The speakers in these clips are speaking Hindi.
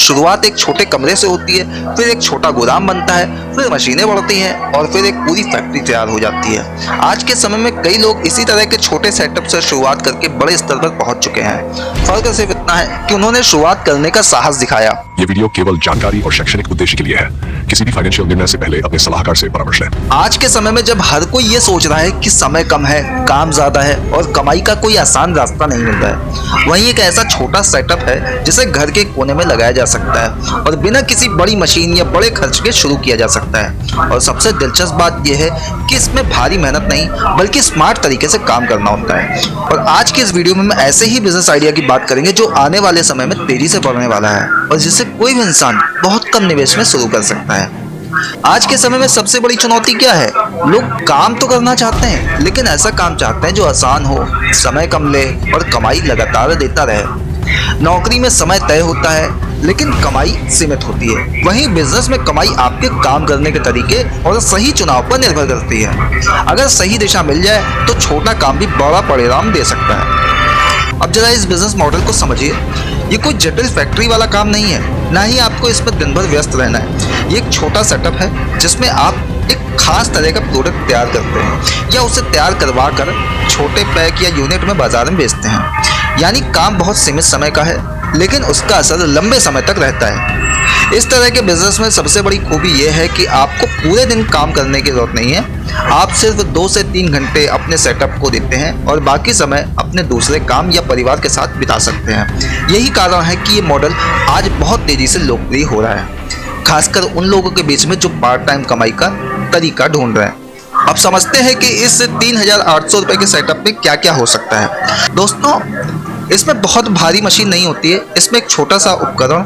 शुरुआत एक छोटे कमरे से होती है, फिर एक छोटा गोदाम बनता है, फिर मशीनें बढ़ती हैं और फिर एक पूरी फैक्ट्री तैयार हो जाती है। आज के समय में कई लोग इसी तरह के छोटे सेटअप से शुरुआत करके बड़े स्तर पर पहुंच चुके हैं। फर्क सिर्फ इतना है कि उन्होंने शुरुआत करने का साहस दिखाया। ये वीडियो केवल जानकारी और शैक्षणिक उद्देश्य के लिए है। किसी भी फाइनेंशियल निर्णय से पहले अपने सलाहकार से परामर्श लें। आज के समय में जब हर कोई ये सोच रहा है कि समय कम है, काम ज्यादा है और कमाई का कोई आसान रास्ता नहीं मिल रहा है, वहीं एक ऐसा छोटा सेटअप है जिसे घर के कोने में लगाया जा सकता है और बिना किसी बड़ी मशीन या बड़े खर्च के शुरू किया जा सकता है। और सबसे दिलचस्प बात यह है कि इसमें भारी मेहनत नहीं बल्कि स्मार्ट तरीके से काम करना होता है। और आज की इस वीडियो में हम ऐसे ही बिजनेस आइडिया की बात करेंगे जो आने वाले समय में तेजी से बढ़ने वाला है और जिसे कोई भी इंसान बहुत कम निवेश में शुरू कर सकता है। आज के समय में सबसे बड़ी चुनौती क्या है? लोग काम तो करना चाहते हैं, लेकिन ऐसा काम चाहते हैं जो आसान हो, समय कम ले और कमाई लगातार देता रहे। नौकरी में समय तय होता है लेकिन कमाई सीमित होती है। वहीं बिजनेस में कमाई आपके काम करने के तरीके और सही चुनाव पर निर्भर करती है। अगर सही दिशा मिल जाए तो छोटा काम भी बड़ा परिणाम दे सकता है। अब जरा इस बिजनेस मॉडल को समझिए। ये कोई जटिल फैक्ट्री वाला काम नहीं है, ना ही आपको इसमें दिन भर व्यस्त रहना है। ये एक छोटा सेटअप है जिसमें आप एक खास तरह का प्रोडक्ट तैयार करते हैं या उसे तैयार करवा कर छोटे पैक या यूनिट में बाजार में बेचते हैं। यानी काम बहुत सीमित समय का है लेकिन उसका असर लंबे समय तक रहता है। इस तरह के बिजनेस में सबसे बड़ी खूबी यह है कि आपको पूरे दिन काम करने की जरूरत नहीं है। आप सिर्फ 2 से 3 घंटे अपने सेटअप को देते हैं और बाकी समय अपने दूसरे काम या परिवार के साथ बिता सकते हैं। यही कारण है कि ये मॉडल आज बहुत तेजी से लोकप्रिय हो रहा है, खासकर उन लोगों के बीच में जो पार्ट टाइम कमाई का तरीका ढूंढ रहे हैं। अब समझते हैं कि इस 3,800 रुपए के सेटअप में क्या क्या हो सकता है। दोस्तों, इसमें बहुत भारी मशीन नहीं होती है। इसमें एक छोटा सा उपकरण,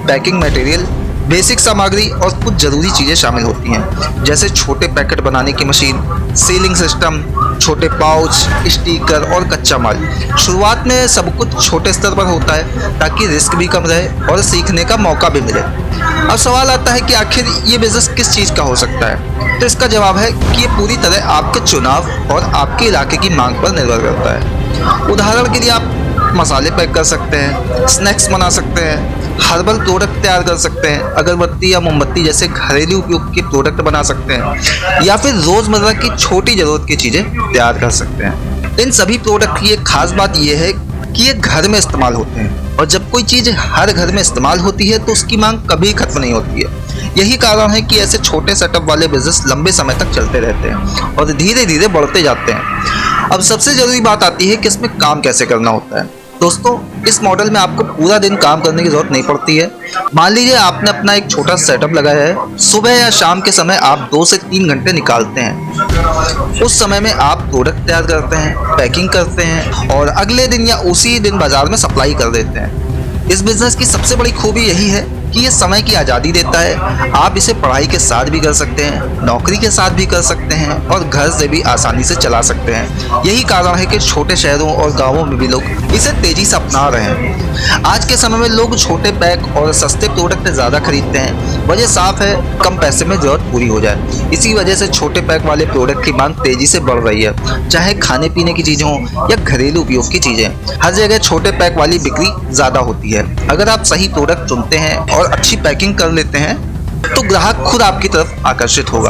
पैकिंग मटेरियल, बेसिक सामग्री और कुछ जरूरी चीजें शामिल होती हैं, जैसे छोटे पैकेट बनाने की मशीन, सीलिंग सिस्टम, छोटे पाउच, स्टिकर और कच्चा माल। शुरुआत में सब कुछ छोटे स्तर पर होता है ताकि रिस्क भी कम रहे और सीखने का मौका भी मिले। अब सवाल आता है कि आखिर ये बिजनेस किस चीज का हो सकता है? तो इसका जवाब है कि ये पूरी तरह आपके चुनाव और आपके इलाके की मांग पर निर्भर करता है। उदाहरण के लिए आप मसाले पैक कर सकते हैं, स्नैक्स बना सकते हैं, हर्बल प्रोडक्ट तैयार कर सकते हैं, अगरबत्ती या मोमबत्ती जैसे घरेलू उपयोग के प्रोडक्ट बना सकते हैं, या फिर रोजमर्रा की छोटी जरूरत की चीजें तैयार कर सकते हैं। इन सभी प्रोडक्ट की एक खास बात यह है कि ये घर में इस्तेमाल होते हैं और जब कोई चीज हर घर में इस्तेमाल होती है तो उसकी मांग कभी खत्म नहीं होती है। यही कारण है कि ऐसे छोटे सेटअप वाले बिजनेस लंबे समय तक चलते रहते हैं और धीरे धीरे बढ़ते जाते हैं। अब सबसे जरूरी बात आती है कि इसमें काम कैसे करना होता है। दोस्तों, इस मॉडल में आपको पूरा दिन काम करने की जरूरत नहीं पड़ती है। मान लीजिए आपने अपना एक छोटा सेटअप लगाया है। सुबह या शाम के समय आप 2 से 3 घंटे निकालते हैं। उस समय में आप प्रोडक्ट तैयार करते हैं, पैकिंग करते हैं और अगले दिन या उसी दिन बाजार में सप्लाई कर देते हैं। इस बिजनेस की सबसे बड़ी खूबी यही है कि ये समय की आज़ादी देता है। आप इसे पढ़ाई के साथ भी कर सकते हैं, नौकरी के साथ भी कर सकते हैं और घर से भी आसानी से चला सकते हैं। यही कारण है कि छोटे शहरों और गांवों में भी लोग इसे तेजी से अपना रहे हैं। आज के समय में लोग छोटे पैक और सस्ते प्रोडक्ट ज़्यादा खरीदते हैं। वजह साफ है, कम पैसे में जरूरत पूरी हो जाए। इसी वजह से छोटे पैक वाले प्रोडक्ट की मांग तेजी से बढ़ रही है, चाहे खाने पीने की चीज़ें हों या घरेलू उपयोग की चीज़ें। हर जगह छोटे पैक वाली बिक्री ज़्यादा होती है। अगर आप सही प्रोडक्ट चुनते हैं और अच्छी पैकिंग कर लेते हैं तो ग्राहक खुद आपकी तरफ आकर्षित होगा।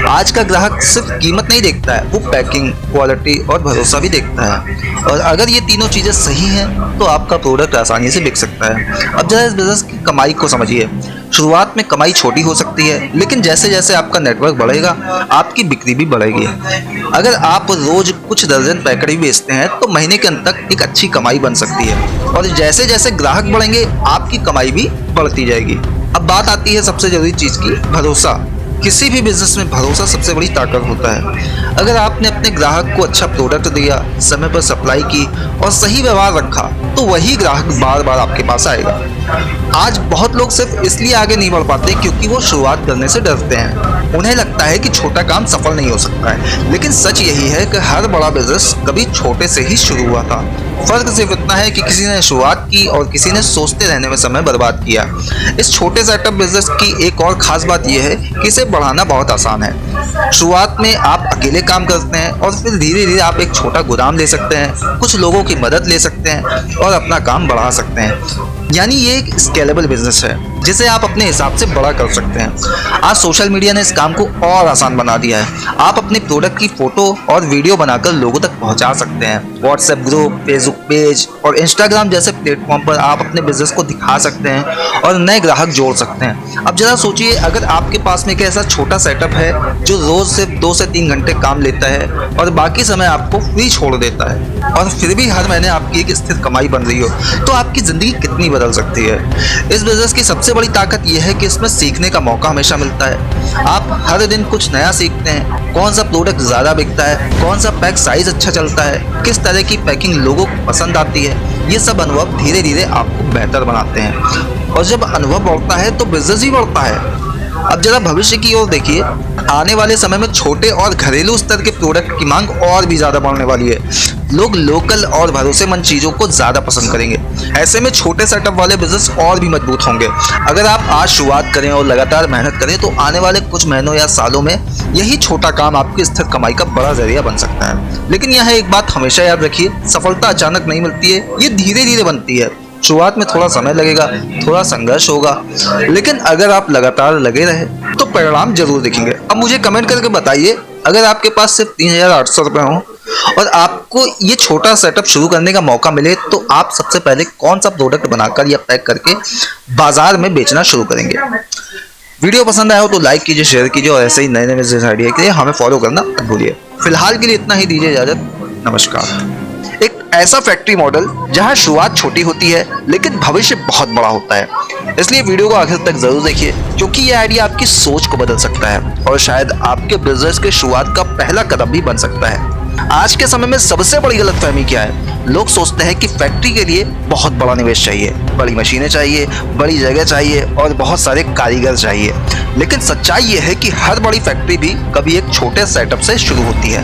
आज का ग्राहक सिर्फ कीमत नहीं देखता है, वो पैकिंग, क्वालिटी और भरोसा भी देखता है। और अगर ये तीनों चीजें सही हैं तो आपका प्रोडक्ट आसानी से बिक सकता है। अब जरा इस बिजनेस की कमाई को समझिए। शुरुआत में कमाई छोटी हो सकती है, लेकिन जैसे जैसे आपका नेटवर्क बढ़ेगा आपकी बिक्री भी बढ़ेगी। अगर आप रोज कुछ दर्जन पैकेट भी बेचते हैं तो महीने के अंत तक एक अच्छी कमाई बन सकती है और जैसे जैसे ग्राहक बढ़ेंगे आपकी कमाई भी बढ़ती जाएगी। अब बात आती है सबसे जरूरी चीज की, भरोसा। किसी भी बिजनेस में भरोसा सबसे बड़ी ताकत होता है। अगर आपने अपने ग्राहक को अच्छा प्रोडक्ट दिया, समय पर सप्लाई की और सही व्यवहार रखा तो वही ग्राहक बार बार आपके पास आएगा। आज बहुत लोग सिर्फ इसलिए आगे नहीं बढ़ पाते क्योंकि वो शुरुआत करने से डरते हैं। उन्हें लगता है कि छोटा काम सफल नहीं हो सकता है, लेकिन सच यही है कि हर बड़ा बिजनेस कभी छोटे से ही शुरू हुआ था। फर्क सिर्फ इतना है कि किसी ने शुरुआत की और किसी ने सोचते रहने में समय बर्बाद किया। इस छोटे सेटअप बिजनेस की एक और खास बात यह है कि इसे बढ़ाना बहुत आसान है। शुरुआत में आप अकेले काम करते हैं और फिर धीरे धीरे आप एक छोटा गोदाम ले सकते हैं, कुछ लोगों की मदद ले सकते हैं और अपना काम बढ़ा सकते हैं। यानी ये एक स्केलेबल बिजनेस है जिसे आप अपने हिसाब से बड़ा कर सकते हैं। आज सोशल मीडिया ने इस काम को और आसान बना दिया है। आप अपने प्रोडक्ट की फोटो और वीडियो बनाकर लोगों तक पहुंचा सकते हैं। व्हाट्सएप ग्रुप, फेसबुक पेज और इंस्टाग्राम जैसे प्लेटफॉर्म पर आप अपने बिजनेस को दिखा सकते हैं और नए ग्राहक जोड़ सकते हैं। अब जरा सोचिए, अगर आपके पास में एक ऐसा छोटा सेटअप है जो रोज सिर्फ 2 से 3 घंटे काम लेता है और बाकी समय आपको फ्री छोड़ देता है और फिर भी हर महीने आपकी एक स्थिर कमाई बन रही हो, तो आपकी जिंदगी कितनी बदल सकती है। इस बिजनेस की सबसे बड़ी ताकत यह है कि इसमें सीखने का मौका हमेशा मिलता है। आप हर दिन कुछ नया सीखते हैं। कौन सा प्रोडक्ट ज्यादा बिकता है, कौन सा पैक साइज अच्छा चलता है, किस तरह की पैकिंग लोगों को पसंद आती है। ये सब अनुभव धीरे धीरे आपको बेहतर बनाते हैं और जब अनुभव बढ़ता है तो बिजनेस भी बढ़ता है। अब जरा भविष्य की ओर देखिए। आने वाले समय में छोटे और घरेलू स्तर के प्रोडक्ट की मांग और भी ज्यादा बढ़ने वाली है। लोग लोकल और भरोसेमंद चीजों को ज्यादा पसंद करेंगे। ऐसे में छोटे सेटअप वाले बिजनेस और भी मजबूत होंगे। अगर आप आज शुरुआत करें और लगातार मेहनत करें तो आने वाले कुछ महीनों या सालों में यही छोटा काम आपकी स्थिर कमाई का बड़ा जरिया बन सकता है। लेकिन यह एक बात हमेशा याद रखिए, सफलता अचानक नहीं मिलती है, ये धीरे धीरे बनती है। शुरुआत में थोड़ा समय लगेगा, थोड़ा संघर्ष होगा, लेकिन अगर आप लगातार लगे रहे तो परिणाम जरूर दिखेंगे। अब मुझे कमेंट करके बताइए, अगर आपके पास सिर्फ 3,800 रुपये हो और आपको ये छोटा सेटअप शुरू करने का मौका मिले तो आप सबसे पहले कौन सा प्रोडक्ट बनाकर या पैक करके बाजार में बेचना शुरू करेंगे। वीडियो पसंद आया हो तो लाइक कीजिए, शेयर कीजिए और ऐसे ही नए नए बिजनेस आइडिया के लिए हमें फॉलो करना मत भूलिए। फिलहाल के लिए इतना ही, दीजिए इजाजत, नमस्कार। एक ऐसा फैक्ट्री मॉडल जहां शुरुआत छोटी होती है लेकिन भविष्य बहुत बड़ा होता है। इसलिए वीडियो को आखिर तक जरूर देखिए क्योंकि यह आइडिया आपकी सोच को बदल सकता है और शायद आपके बिजनेस के शुरुआत का पहला कदम भी बन सकता है। आज के समय में सबसे बड़ी गलतफहमी क्या है? लोग सोचते हैं कि फैक्ट्री के लिए बहुत बड़ा निवेश चाहिए, बड़ी मशीनें चाहिए, बड़ी जगह चाहिए और बहुत सारे कारीगर चाहिए। लेकिन सच्चाई ये है कि हर बड़ी फैक्ट्री भी कभी एक छोटे सेटअप से शुरू होती है।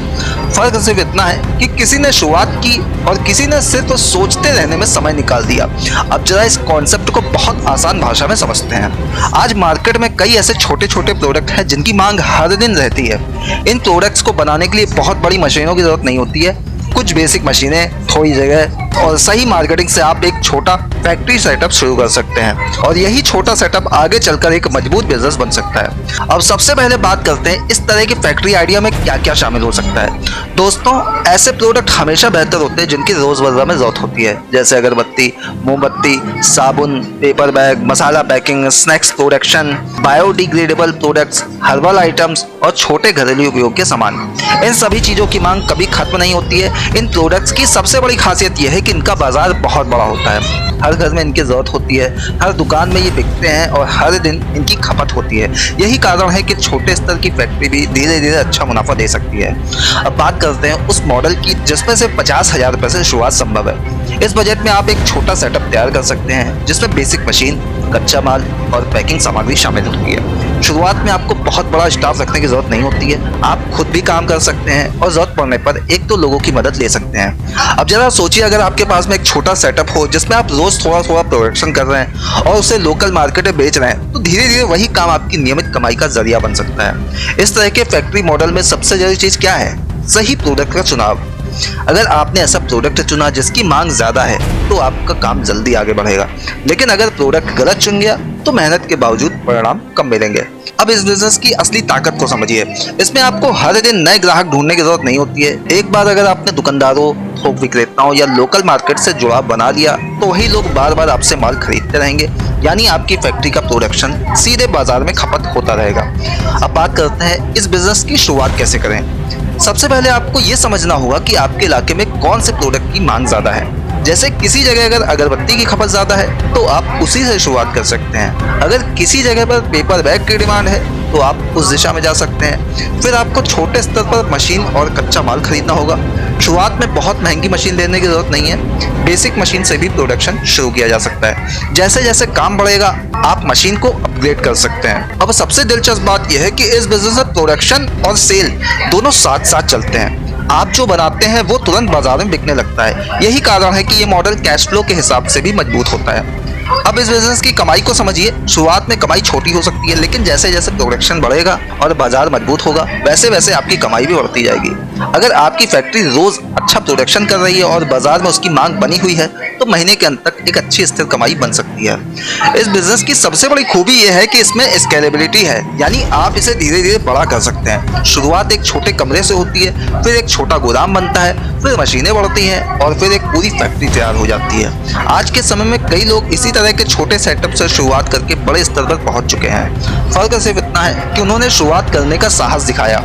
फर्क सिर्फ इतना है कि किसी ने शुरुआत की और किसी ने सिर्फ सोचते रहने में समय निकाल दिया। अब जरा इस कॉन्सेप्ट को बहुत आसान भाषा में समझते हैं। आज मार्केट में कई ऐसे छोटे छोटे प्रोडक्ट हैं जिनकी मांग हर दिन रहती है। इन प्रोडक्ट्स को बनाने के लिए बहुत बड़ी मशीनों की जरूरत नहीं होती है। कुछ बेसिक मशीनें, थोड़ी जगह और सही मार्केटिंग से आप एक छोटा फैक्ट्री सेटअप शुरू कर सकते हैं और यही छोटा सेटअप आगे चलकर एक मजबूत बिजनेस बन सकता है। अब सबसे पहले बात करते हैं इस तरह की फैक्ट्री आइडिया में क्या क्या शामिल हो सकता है। दोस्तों, ऐसे प्रोडक्ट हमेशा बेहतर होते हैं जिनकी रोजमर्रा में जरूरत होती है, जैसे अगरबत्ती, मोमबत्ती, साबुन, पेपर बैग, मसाला packing, snacks production, biodegradable products, herbal items और छोटे घरेलू उपयोग के सामान। इन सभी चीजों की मांग कभी खत्म नहीं होती है। इन प्रोडक्ट्स की सबसे बड़ी खासियत यह है कि इनका बाजार बहुत बड़ा होता है। हर घर में इनकी जरूरत होती है, हर दुकान में ये बिकते हैं और हर दिन इनकी खपत होती है। यही कारण है कि छोटे स्तर की फैक्ट्री भी धीरे धीरे अच्छा मुनाफा दे सकती है। अब बात करते हैं उस मॉडल की जिसमें से 50,000 रुपये से शुरुआत संभव है। इस बजट में आप एक छोटा सेटअप तैयार कर सकते हैं जिसमें बेसिक मशीन, कच्चा माल और पैकिंग सामग्री शामिल होती है। शुरुआत में आपको बहुत बड़ा स्टाफ रखने की जरूरत नहीं होती है। आप खुद भी काम कर सकते हैं और जरूरत पड़ने पर 1-2 लोगों की मदद ले सकते हैं। अब जरा सोचिए, अगर आपके पास में एक छोटा सेटअप हो जिसमें आप रोज थोड़ा थोड़ा प्रोडक्शन कर रहे हैं और उसे लोकल मार्केट में बेच रहे हैं, तो धीरे धीरे वही काम आपकी नियमित कमाई का जरिया बन सकता है। इस तरह के फैक्ट्री मॉडल में सबसे जरूरी चीज क्या है? सही प्रोडक्ट का चुनाव। अगर आपने ऐसा प्रोडक्ट चुना जिसकी मांग ज्यादा है तो आपका काम जल्दी आगे बढ़ेगा, लेकिन अगर प्रोडक्ट गलत चुन गया तो मेहनत के बावजूद परिणाम कम मिलेंगे। अब इस बिजनेस की असली ताकत को समझिए। इसमें आपको हर दिन नए ग्राहक ढूंढने की जरूरत नहीं होती है। एक बार अगर आपने दुकानदारों, थोक विक्रेताओं या लोकल मार्केट से जुड़ाव बना लिया तो वही लोग बार बार आपसे माल खरीदते रहेंगे, यानी आपकी फैक्ट्री का प्रोडक्शन सीधे बाजार में खपत होता रहेगा। अब बात करते हैं इस बिजनेस की शुरुआत कैसे करें। सबसे पहले आपको ये समझना होगा कि आपके इलाके में कौन से प्रोडक्ट की मांग ज्यादा है। जैसे किसी जगह अगर अगरबत्ती की खपत ज्यादा है तो आप उसी से शुरुआत कर सकते हैं। अगर किसी जगह पर पेपर बैग की डिमांड है तो आप उस दिशा में जा सकते हैं। फिर आपको छोटे स्तर पर मशीन और कच्चा माल खरीदना होगा। शुरुआत में बहुत महंगी मशीन लेने की जरूरत नहीं है। बेसिक मशीन से भी प्रोडक्शन शुरू किया जा सकता है। जैसे जैसे काम बढ़ेगा आप मशीन को अपग्रेड कर सकते हैं। अब सबसे दिलचस्प बात यह है कि इस बिजनेस में प्रोडक्शन और सेल दोनों साथ साथ चलते हैं। आप जो बनाते हैं वो तुरंत बाजार में बिकने लगता है। यही कारण है कि ये मॉडल कैश फ्लो के हिसाब से भी मजबूत होता है। अब इस बिजनेस की कमाई को समझिए। शुरुआत में कमाई छोटी हो सकती है, लेकिन जैसे जैसे प्रोडक्शन बढ़ेगा और बाजार मजबूत होगा वैसे वैसे आपकी कमाई भी बढ़ती जाएगी। अगर आपकी फैक्ट्री रोज अच्छा प्रोडक्शन कर रही है और बाजार में उसकी मांग बनी हुई है तो महीने के अंत तक एक अच्छी स्थिर कमाई बन सकती है। इस बिजनेस की सबसे बड़ी खूबी यह है कि इसमें स्केलेबिलिटी है, यानी आप इसे धीरे धीरे बड़ा कर सकते हैं। शुरुआत एक छोटे कमरे से होती है, फिर एक छोटा गोदाम बनता है, फिर मशीनें बढ़ती हैं और फिर एक पूरी फैक्ट्री तैयार हो जाती है। आज के समय में कई लोग इसी तरह के छोटे सेटअप से शुरुआत करके बड़े स्तर पर पहुंच चुके हैं। फर्क सिर्फ इतना है कि उन्होंने शुरुआत करने का साहस दिखाया।